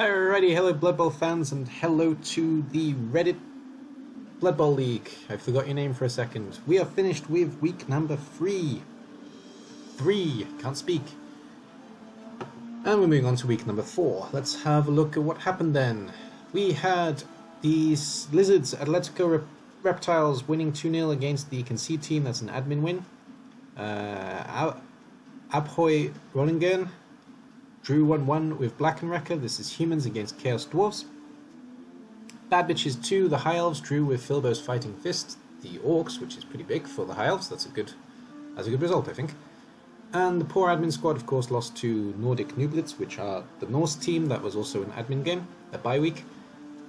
Alrighty, hello Blood Bowl fans, and hello to the Reddit Blood Bowl League. I forgot your name for a second. We are finished with week number 3. Can't speak. And we're moving on to week number 4. Let's have a look at what happened then. We had these Lizards, Atletico Reptiles winning 2-0 against the Concede team. That's an admin win. Abhoy Groningen drew 1-1 with Black and Wrecker. This is Humans against Chaos Dwarves. Bad Bitches 2, the High Elves drew with Filbo's Fighting Fist, the Orcs, which is pretty big for the High Elves. That's a good result, I think. And the Poor Admin Squad, of course, lost to Nordic Nublitz, which are the Norse team. That was also an admin game, a bye week.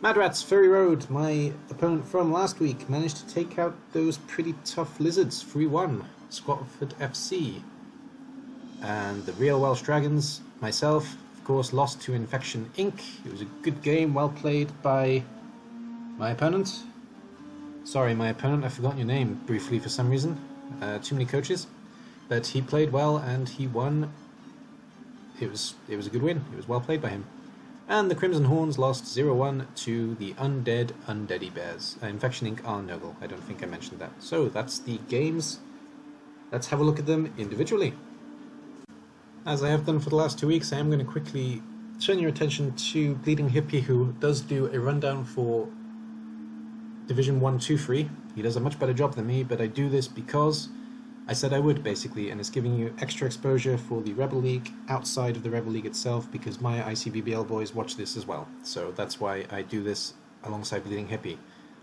Mad Rats, Furry Road, my opponent from last week, managed to take out those pretty tough Lizards, 3-1, Squatford FC. And the Real Welsh Dragons, myself, of course, lost to Infection Inc. It was a good game, well played by my opponent. Sorry, my opponent, I've forgotten your name briefly for some reason. Too many coaches. But he played well and he won. It was a good win. It was well played by him. And the Crimson Horns lost 0-1 to the Undead Undeady Bears. Infection Inc. are Noggle. I don't think I mentioned that. So that's the games. Let's have a look at them individually. As I have done for the last 2 weeks, I am going to quickly turn your attention to Bleeding Hippie, who does do a rundown for Division 1, 2, 3. He does a much better job than me, but I do this because I said I would, basically, and it's giving you extra exposure for the Rebel League outside of the Rebel League itself, because my ICBBL boys watch this as well. So that's why I do this alongside Bleeding Hippie.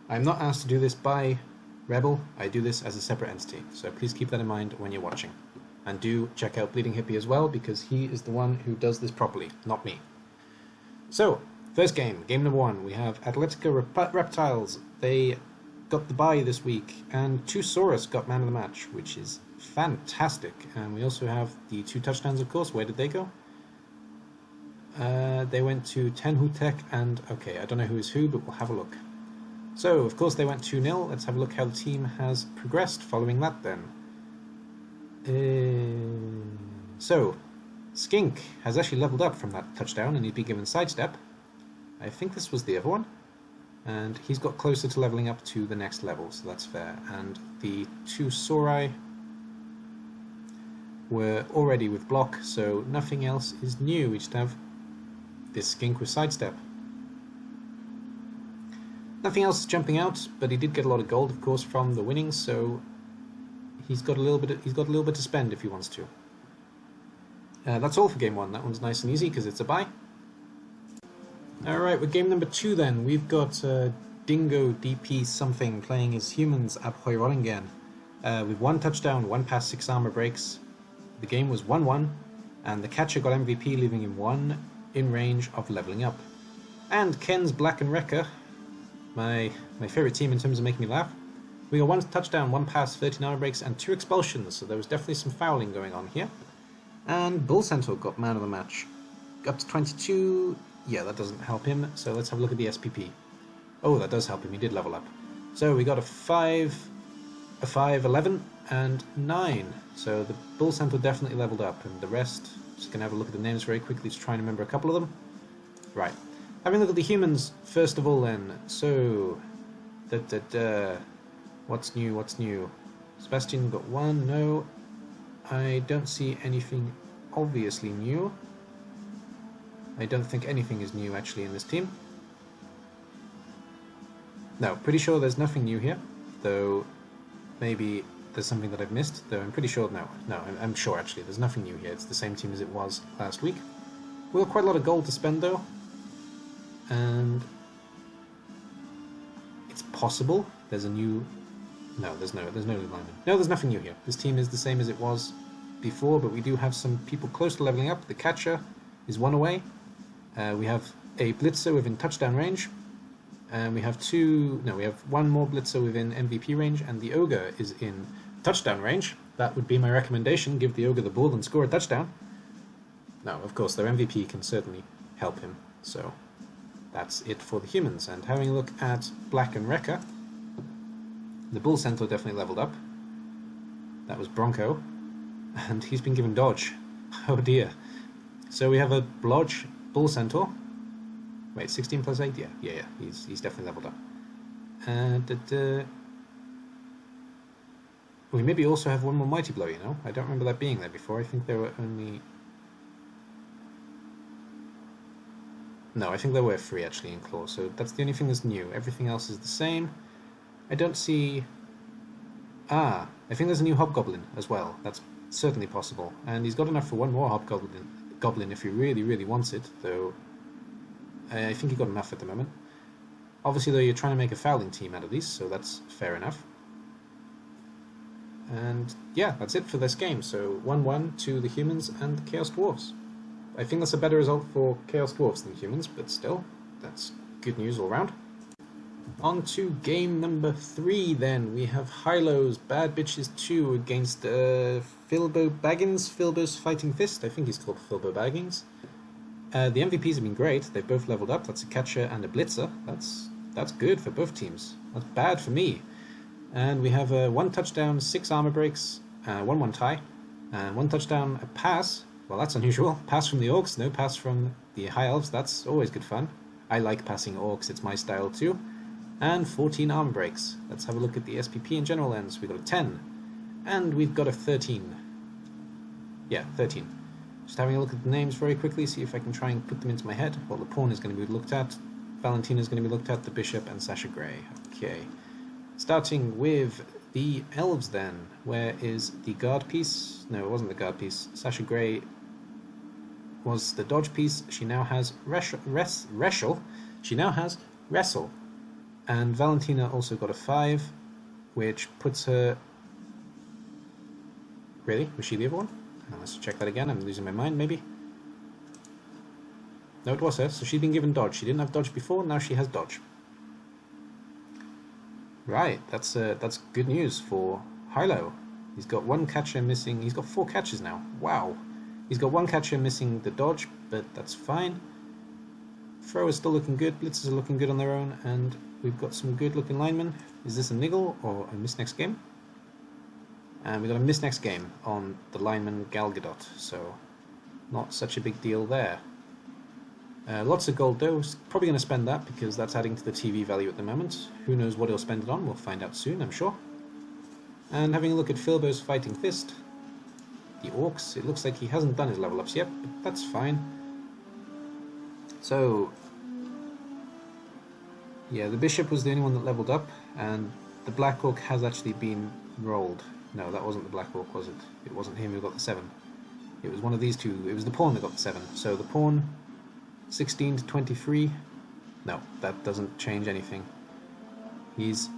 I'm not asked to do this by Rebel, I do this as a separate entity, so please keep that in mind when you're watching. And do check out Bleeding Hippie as well, because he is the one who does this properly, not me. So, first game, game number 1, we have Atletico Reptiles. They got the bye this week, and Tusaurus got man of the match, which is fantastic. And we also have the 2 touchdowns, of course. Where did they go? They went to Tenhutek and, okay, I don't know who is who, but we'll have a look. So, of course, they went 2-0. Let's have a look how the team has progressed following that then. So, Skink has actually leveled up from that touchdown, and he'd been given sidestep. I think this was the other one. And he's got closer to leveling up to the next level, so that's fair. And the 2 Saurai were already with block, so nothing else is new. We just have this Skink with sidestep. Nothing else is jumping out, but he did get a lot of gold, of course, from the winnings, so he's got a little bit to spend if he wants to. That's all for game 1. That one's nice and easy because it's a bye. Alright, with game number 2 then, we've got Dingo DP something playing as Humans Abhoy Groningen. With 1 touchdown, 1 pass, 6 armor breaks. The game was 1-1, and the catcher got MVP, leaving him 1 in range of leveling up. And Ken's Black and Wrecker, my favourite team in terms of making me laugh. We got 1 touchdown, 1 pass, 13 armor breaks, and 2 expulsions, so there was definitely some fouling going on here. And Bull Centaur got man of the match. Up to 22, yeah, that doesn't help him, so let's have a look at the SPP. Oh, that does help him, he did level up. So we got a 5, 11, and 9. So the Bull Centaur definitely leveled up, and the rest, just going to have a look at the names very quickly to try and remember a couple of them. Right, having a look at the Humans, first of all then. So, what's new? Sebastian got 1, no. I don't see anything obviously new. I don't think anything is new actually in this team. No, pretty sure there's nothing new here, though maybe there's something that I've missed, though I'm pretty sure, I'm sure actually there's nothing new here. It's the same team as it was last week. We got quite a lot of gold to spend though, and it's possible there's a new... No, there's no new lineman. No, there's nothing new here. This team is the same as it was before, but we do have some people close to leveling up. The catcher is 1 away. We have a blitzer within touchdown range, and we have 1 more blitzer within MVP range, and the ogre is in touchdown range. That would be my recommendation, give the ogre the ball and score a touchdown. No, of course, their MVP can certainly help him, so that's it for the Humans. And having a look at Black and Wrecker, the Bull Centaur definitely leveled up. That was Bronco, and he's been given dodge. Oh dear. So we have a Blodge Bull Centaur, Wait, 16 plus 8? Yeah, he's definitely leveled up. We maybe also have one more Mighty Blow, you know? I don't remember that being there before. I think there were only... No, I think there were 3 actually in Claw, so that's the only thing that's new. Everything else is the same. I don't see... I think there's a new Hobgoblin as well. That's certainly possible. And he's got enough for one more Hobgoblin if he really, really wants it, though I think he got enough at the moment. Obviously, though, you're trying to make a fouling team out of these, so that's fair enough. And yeah, that's it for this game. So 1-1 to the humans and the Chaos Dwarfs. I think that's a better result for Chaos Dwarfs than humans, but still, that's good news all round. On to game number 3 then. We have Hylo's Bad Bitches 2 against Filbo Baggins, Filbo's Fighting Fist. I think he's called Filbo Baggins. The MVPs have been great. They've both leveled up. That's a catcher and a blitzer. That's good for both teams. That's bad for me. And we have 1 touchdown, 6 armor breaks, 1-1 tie, and 1 touchdown, a pass. Well, that's unusual. Pass from the Orcs, no pass from the High Elves. That's always good fun. I like passing Orcs. It's my style too. And 14 armor breaks. Let's have a look at the SPP and general ends. We've got a 10. And we've got a 13. Yeah, 13. Just having a look at the names very quickly, see if I can try and put them into my head. Well, the Pawn is going to be looked at. Valentina is going to be looked at. The Bishop and Sasha Grey. Okay. Starting with the Elves then. Where is the guard piece? No, it wasn't the guard piece. Sasha Grey was the dodge piece. She now has Wrestle. She now has Wrestle. And Valentina also got a 5, which puts her... Really? Was she the other one? Let's check that again. I'm losing my mind, maybe. No, it was her. So she'd been given dodge. She didn't have dodge before, now she has dodge. Right, that's good news for Hylo. He's got 1 catcher missing. He's got 4 catchers now. Wow. He's got 1 catcher missing the dodge, but that's fine. Throw is still looking good. Blitzers are looking good on their own, and we've got some good looking linemen. Is this a niggle or a miss next game? And we got a miss next game on the lineman Gal Gadot, so not such a big deal there. Lots of gold though. Probably going to spend that because that's adding to the TV value at the moment. Who knows what he'll spend it on? We'll find out soon, I'm sure. And having a look at Filbo's Fighting Fist, the Orcs, it looks like he hasn't done his level ups yet, but that's fine. So, yeah, the Bishop was the only one that leveled up, and the Black Orc has actually been rolled. No, that wasn't the Black Orc, was it? It wasn't him who got the 7. It was one of these two. It was the Pawn that got the 7. So the Pawn, 16 to 23. No, that doesn't change anything. He's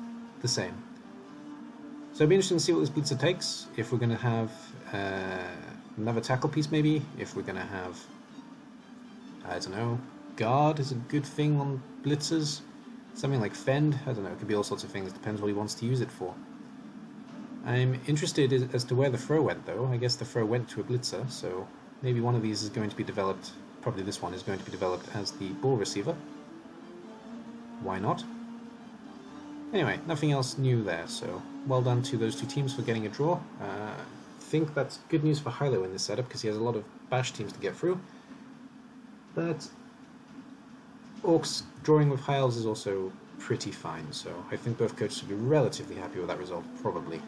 the same. So it'll be interesting to see what this Blitzer takes. If we're going to have another tackle piece, maybe. If we're going to have, I don't know, guard is a good thing on Blitzers. Something like fend. I don't know. It could be all sorts of things. Depends what he wants to use it for. I'm interested as to where the throw went, though. I guess the throw went to a Blitzer, so maybe one of these is going to be developed. Probably this one is going to be developed as the ball receiver. Why not? Anyway, nothing else new there, so well done to those two teams for getting a draw. I think that's good news for Hylo in this setup because he has a lot of bash teams to get through. But Orcs drawing with High Elves is also pretty fine, so I think both coaches will be relatively happy with that result, probably.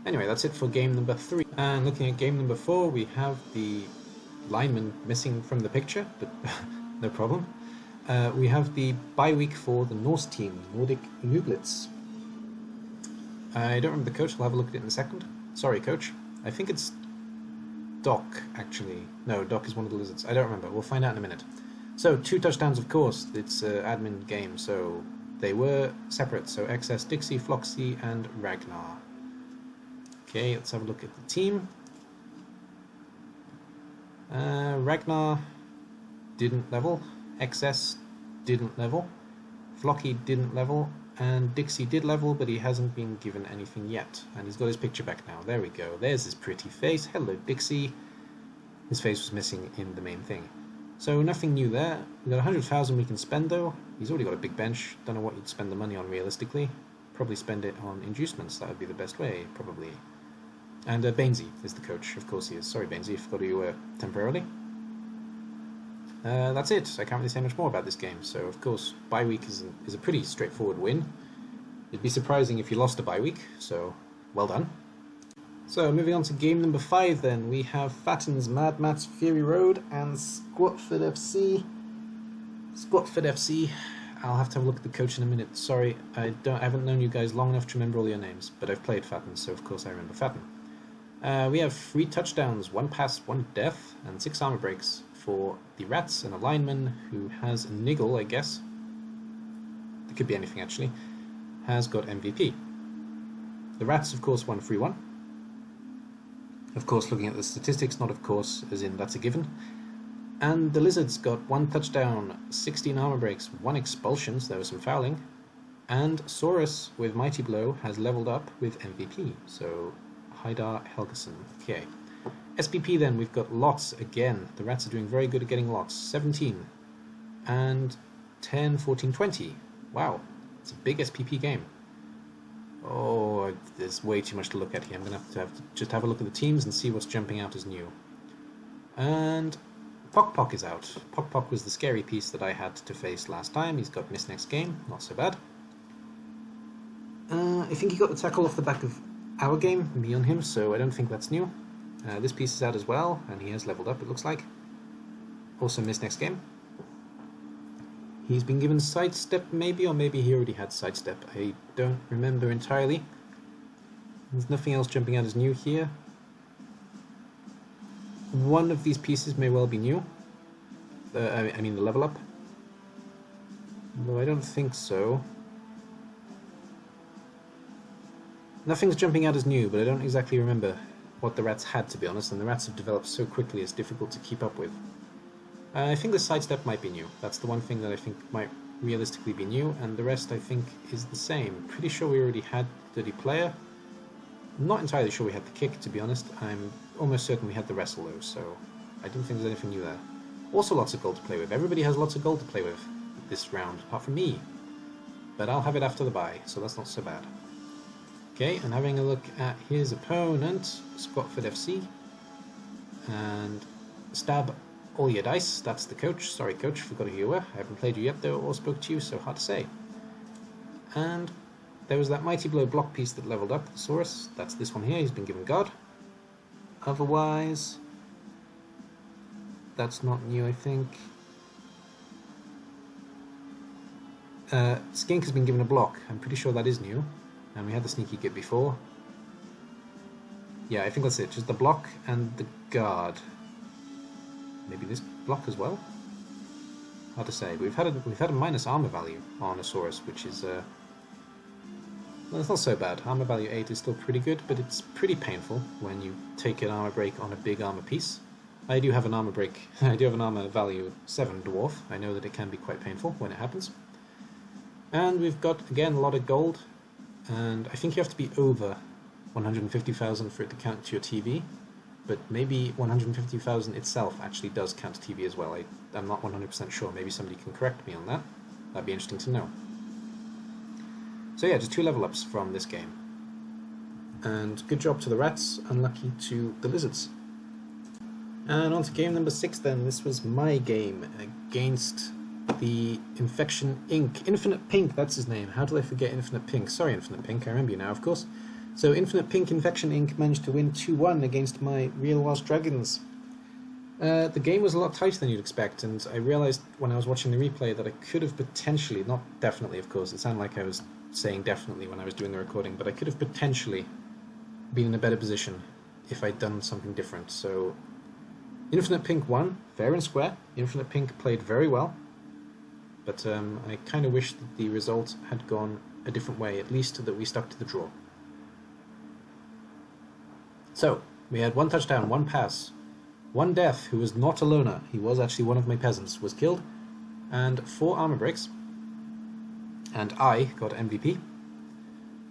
Anyway, that's it for game number 3. And looking at game number 4, we have the lineman missing from the picture, but no problem. We have the bye week for the Norse team, Nordic Nublitz. I don't remember the coach, I'll have a look at it in a second. Sorry, coach. I think it's Doc, actually. No, Doc is one of the lizards. I don't remember. We'll find out in a minute. So, 2 touchdowns, of course. It's an admin game, so they were separate. So, XS, Dixie, Floxy, and Ragnar. Okay, let's have a look at the team. Ragnar didn't level. XS didn't level. Flocky didn't level. And Dixie did level, but he hasn't been given anything yet. And he's got his picture back now. There we go. There's his pretty face. Hello, Dixie. His face was missing in the main thing. So nothing new there. We've got 100,000 we can spend, though. He's already got a big bench. Don't know what you'd spend the money on realistically. Probably spend it on inducements. That would be the best way, probably. And Bainesy is the coach. Of course he is. Sorry, Bainesy, I forgot who you were temporarily. That's it. I can't really say much more about this game. So, of course, bye week is a pretty straightforward win. It'd be surprising if you lost a bye week, so well done. So, moving on to game number 5 then, we have Fatten's Mad Matt's Fury Road and Squatford FC. Squatford FC. I'll have to have a look at the coach in a minute. Sorry, I haven't known you guys long enough to remember all your names, but I've played Fatten, so of course I remember Fatten. We have 3 touchdowns, 1 pass, 1 death, and 6 armor breaks for the Rats, and a lineman who has a niggle, I guess. It could be anything actually. Has got MVP. The Rats, of course, won 3-1. Of course, looking at the statistics, not of course, as in that's a given. And the Lizards got 1 touchdown, 16 armor breaks, 1 expulsion, so there was some fouling. And Saurus, with Mighty Blow, has leveled up with MVP, so Haidar Helgeson. Okay. SPP then, we've got lots again. The Rats are doing very good at getting lots. 17. And 10, 14, 20. Wow, it's a big SPP game. Oh, there's way too much to look at here. I'm going to just have a look at the teams and see what's jumping out as new. And Pock Pock is out. Pock Pock was the scary piece that I had to face last time. He's got missed next game. Not so bad. I think he got the tackle off the back of our game, me on him, so I don't think that's new. This piece is out as well, and he has leveled up, it looks like. Also missed next game. He's been given sidestep maybe, or maybe he already had sidestep. I don't remember entirely. There's nothing else jumping out as new here. One of these pieces may well be new. I mean the level up. Though I don't think so. Nothing's jumping out as new, but I don't exactly remember what the Rats had, to be honest, and the Rats have developed so quickly it's difficult to keep up with. I think the sidestep might be new. That's the one thing that I think might realistically be new, and the rest I think is the same. Pretty sure we already had Dirty Player. I'm not entirely sure we had the kick, to be honest. I'm almost certain we had the wrestle though, so I don't think there's anything new there. Also lots of gold to play with. Everybody has lots of gold to play with this round, apart from me. But I'll have it after the bye, so that's not so bad. Okay, and having a look at his opponent, Squatford FC. And Stab All Your Dice, that's the coach. Sorry coach, forgot who you were. I haven't played you yet though, or spoke to you, so hard to say. And there was that Mighty Blow block piece that leveled up, the Saurus. That's this one here, he's been given God. Otherwise, that's not new, I think. Skink has been given a block. I'm pretty sure that is new. And we had the sneaky git before. Yeah, I think that's it. Just the block and the guard. Maybe this block as well? Hard to say. But we've had a minus armor value on a Saurus, which is well, it's not so bad. Armor value 8 is still pretty good, but it's pretty painful when you take an armor break on a big armor piece. I do have an armor break. I do have an armor value 7 dwarf. I know that it can be quite painful when it happens. And we've got, again, a lot of gold. And I think you have to be over 150,000 for it to count to your TV. But maybe 150,000 itself actually does count to TV as well. I'm not 100% sure. Maybe somebody can correct me on that. That'd be interesting to know. So yeah, just 2 level ups from this game. And good job to the Rats, unlucky to the Lizards. And on to game number 6 then. This was my game against the Infection Inc. Infinite Pink, that's his name. How did I forget Infinite Pink? Sorry, Infinite Pink, I remember you now, of course. So Infinite Pink Infection Inc. managed to win 2-1 against my Real Welsh Dragons. The game was a lot tighter than you'd expect, and I realised when I was watching the replay that I could have potentially, not definitely of course, it sounded like I was saying definitely when I was doing the recording, but I could have potentially been in a better position if I'd done something different. So Infinite Pink won, fair and square. Infinite Pink played very well, but I kind of wish that the result had gone a different way, at least that we stuck to the draw. So, we had 1 touchdown, 1 pass, 1 death, who was not a loner, he was actually one of my peasants, was killed, and 4 armor breaks, and I got MVP.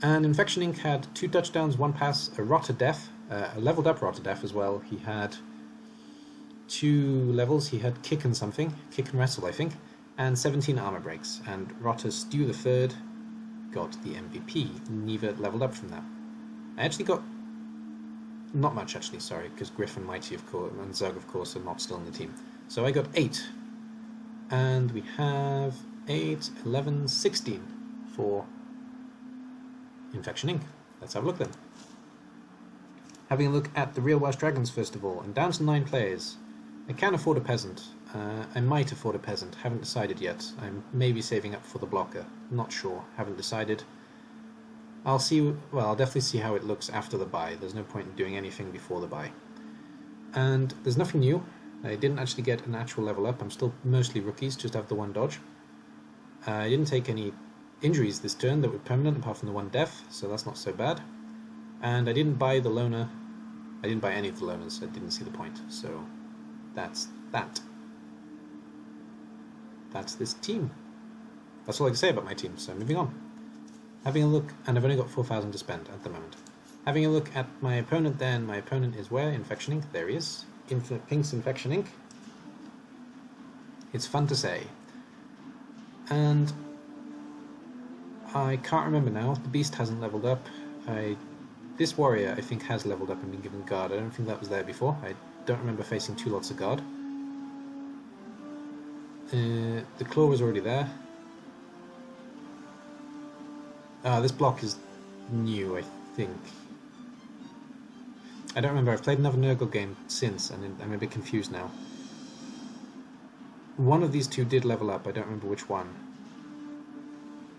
And Infection Inc. had 2 touchdowns, 1 pass, a Rotter Death, a leveled up Rotter Death as well. He had 2 levels, he had Kick and something, Kick and Wrestle I think, and 17 armor breaks, and Rotter Stew the Third got the MVP, neither leveled up from that. I actually got not much actually, sorry, because Griff and Mighty of course, and Zug of course are not still in the team. So I got 8 And we have 8, 11, 16 for Infection Inc. Let's have a look then. Having a look at the Real Welsh Dragons first of all, and down to 9 players. I can afford a peasant. I might afford a peasant, haven't decided yet. I'm maybe saving up for the blocker. Not sure, haven't decided. I'll see, well, I'll definitely see how it looks after the buy. There's no point in doing anything before the buy. And there's nothing new. I didn't actually get an actual level up. I'm still mostly rookies, just have the 1 dodge. I didn't take any injuries this turn that were permanent apart from the 1 death, so that's not so bad. And I didn't buy the loner. I didn't buy any of the loners. I didn't see the point. So that's that. That's this team. That's all I can say about my team, so moving on. Having a look, and I've only got 4,000 to spend at the moment. Having a look at my opponent then, my opponent is where? Infection Inc. There he is. Infinite Pink's Infection Inc. It's fun to say. And I can't remember now, the beast hasn't leveled up. This warrior I think has leveled up and been given guard. I don't think that was there before. I don't remember facing 2 lots of guard. The claw was already there. This block is new, I think. I don't remember, I've played another Nurgle game since, and I'm a bit confused now. One of these 2 did level up, I don't remember which one.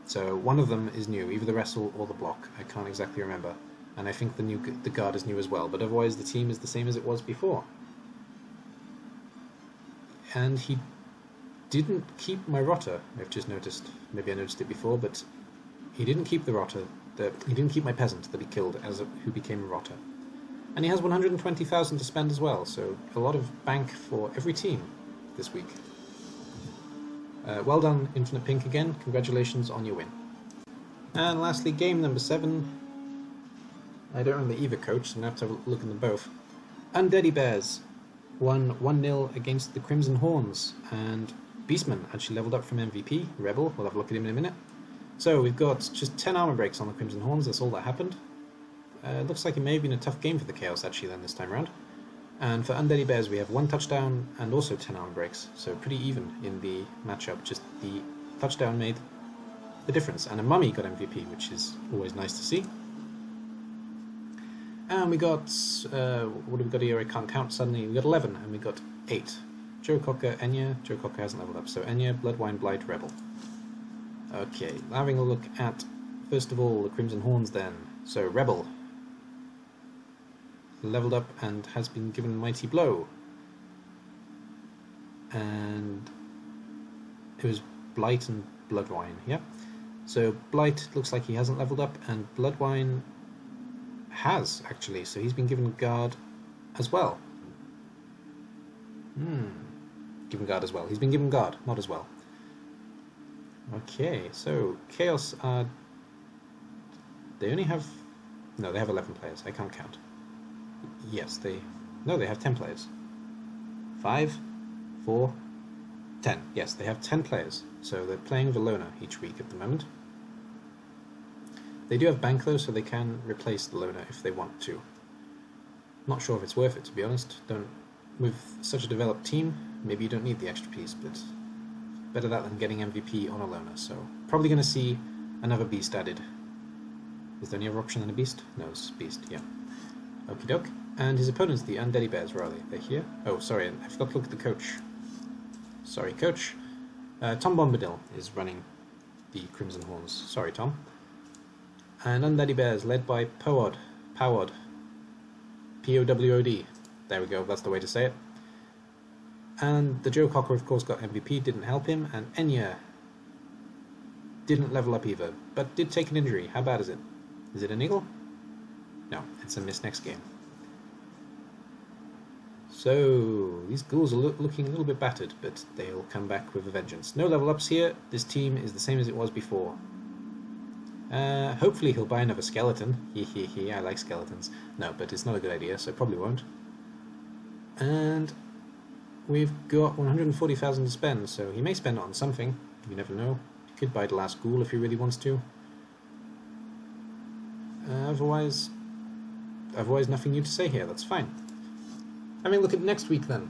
So one of them is new, either the wrestle or the block, I can't exactly remember. And I think the guard is new as well, but otherwise the team is the same as it was before. And he didn't keep my rotter, I've just noticed. Maybe I noticed it before, but he didn't keep the rotter. He didn't keep my peasant that he killed who became a rotter. And he has 120,000 to spend as well, so a lot of bank for every team this week. Well done, Infinite Pink again. Congratulations on your win. And lastly, game number 7. I don't remember either coach, so I'm going to have to look at them both. Undeady Bears won 1-0 against the Crimson Horns, and Beastman actually leveled up from MVP. Rebel, we'll have a look at him in a minute. So we've got just 10 armor breaks on the Crimson Horns, that's all that happened. Looks like it may have been a tough game for the Chaos actually then this time around. And for Undeady Bears we have 1 touchdown and also 10 armor breaks, so pretty even in the matchup, just the touchdown made the difference. And a Mummy got MVP, which is always nice to see. And we got, what have we got here, I can't count suddenly, we got 11 and we got 8. Joe Cocker, Enya, Joe Cocker hasn't leveled up, so Enya, Bloodwine, Blight, Rebel. Okay, having a look at, first of all, the Crimson Horns then. So Rebel leveled up and has been given Mighty Blow. And it was Blight and Bloodwine, yeah? So Blight looks like he hasn't leveled up, and Bloodwine has, actually, so he's been given Guard as well. Given Guard as well. He's been given Guard, not as well. Okay, so Chaos are... They only have... No, they have 11 players. I can't count. Yes, they... No, they have 10 players. 5, 4, 10. Yes, they have 10 players. So they're playing with a loner each week at the moment. They do have bank though, so they can replace the loner if they want to. Not sure if it's worth it, to be honest. With such a developed team, maybe you don't need the extra piece, but better that than getting MVP on a loner, so probably going to see another beast added. Is there any other option than a beast? No, it's beast, yeah. Okie doke. And his opponents, the Undeady Bears, where are they? They're here? Oh, sorry, I forgot to look at the coach. Sorry, coach. Tom Bombadil is running the Crimson Horns. Sorry, Tom. And Undeady Bears, led by Powod. P-O-W-O-D. There we go, that's the way to say it. And the Joe Cocker, of course, got MVP, didn't help him, and Enya didn't level up either, but did take an injury. How bad is it? Is it an eagle? No, it's a miss next game. So, these ghouls are looking a little bit battered, but they'll come back with a vengeance. No level ups here, this team is the same as it was before. Hopefully he'll buy another skeleton. I like skeletons. No, but it's not a good idea, so probably won't. And we've got 140,000 to spend, so he may spend it on something. You never know. He could buy the last ghoul if he really wants to. Otherwise nothing new to say here, that's fine. Having a look at next week then.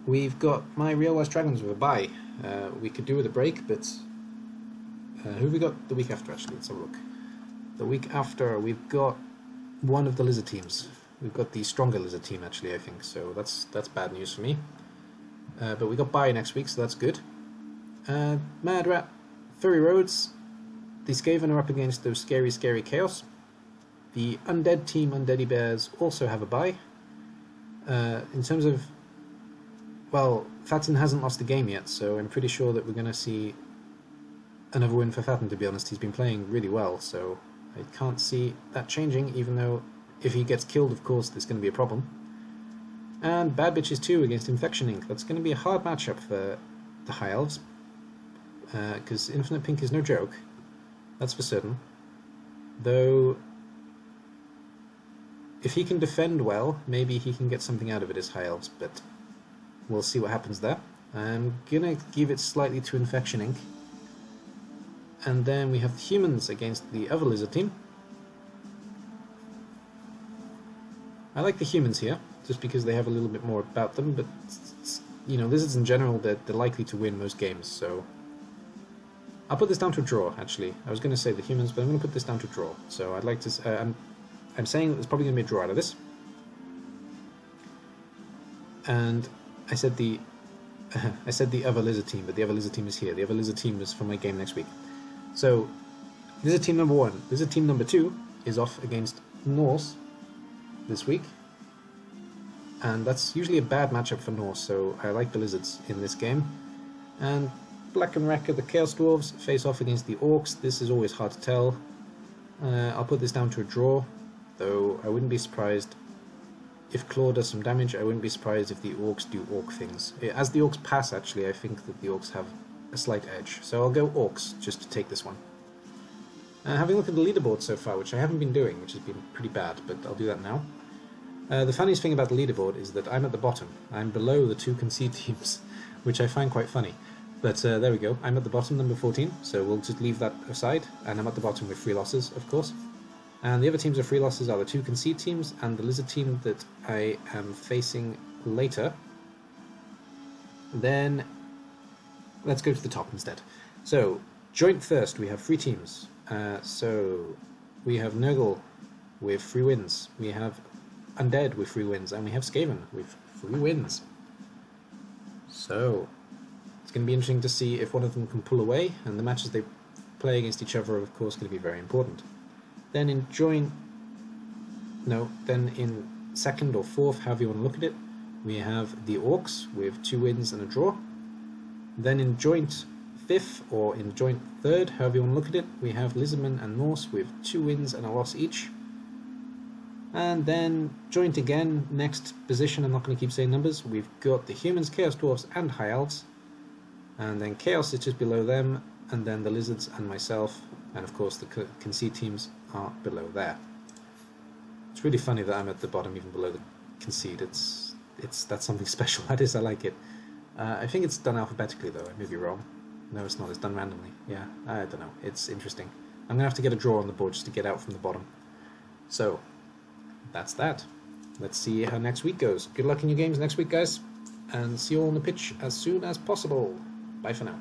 we've got my Real West Dragons with a bye. We could do with a break, but who have we got the week after, actually? Let's have a look. The week after, we've got one of the lizard teams. We've got the stronger lizard team, actually, I think, so that's bad news for me. But we got bye next week, so that's good. Mad Rat, Furry Roads, the Skaven are up against those scary Chaos. The Undead team, Undeady Bears, also have a bye. In terms of, well, Fatten hasn't lost a game yet, so I'm pretty sure that we're going to see another win for Fatten, to be honest. He's been playing really well, so I can't see that changing, even though if he gets killed, of course, there's going to be a problem. And Bad Bitches 2 against Infection Inc. That's going to be a hard matchup for the High Elves, because Infinite Pink is no joke, that's for certain. Though, if he can defend well, maybe he can get something out of it as High Elves, but we'll see what happens there. I'm going to give it slightly to Infection Inc. And then we have the Humans against the other Lizard team. I like the Humans here, just because they have a little bit more about them, but, you know, Lizards in general, they're likely to win most games, so... I'll put this down to a draw, actually. I was going to say the Humans, but I'm going to put this down to a draw. So I'd like to... I'm saying there's probably going to be a draw out of this. And I said the other Lizard team, but the other Lizard team is here. The other Lizard team is for my game next week. So, Lizard team number 1. Lizard team number 2 is off against Norse this week. And that's usually a bad matchup for Norse, so I like the Lizards in this game. And Black and Wrecker, the Chaos Dwarves, face off against the Orcs. This is always hard to tell. I'll put this down to a draw, though I wouldn't be surprised if Claw does some damage. I wouldn't be surprised if the Orcs do Orc things. As the Orcs pass, actually, I think that the Orcs have a slight edge. So I'll go Orcs, just to take this one. Having a look at the leaderboard so far, which I haven't been doing, which has been pretty bad, but I'll do that now. The funniest thing about the leaderboard is that I'm at the bottom. I'm below the 2 concede teams, which I find quite funny. But there we go, I'm at the bottom, number 14, so we'll just leave that aside, and I'm at the bottom with 3 losses, of course. And the other teams with 3 losses are the 2 concede teams, and the Lizard team that I am facing later. Then, let's go to the top instead. So, joint first, we have 3 teams. So, we have Nurgle with 3 wins, we have Undead with 3 wins, and we have Skaven with 3 wins. So, it's going to be interesting to see if one of them can pull away, and the matches they play against each other are of course going to be very important. Then in second or fourth, however you want to look at it, we have the Orcs with 2 wins and a draw. Then in joint fifth, or in joint third, however you want to look at it, we have Lizardmen and Norse with 2 wins and a loss each. And then joint again, next position, I'm not going to keep saying numbers, we've got the Humans, Chaos Dwarfs and High Elves. And then Chaos is just below them, and then the Lizards and myself, and of course the concede teams are below there. It's really funny that I'm at the bottom, even below the concede. That's something special. That is, I like it. I think it's done alphabetically though. I may be wrong. No, it's not. It's done randomly. Yeah, I don't know. It's interesting. I'm gonna have to get a draw on the board just to get out from the bottom. So that's that. Let's see how next week goes. Good luck in your games next week, guys, and see you all on the pitch as soon as possible. Bye for now.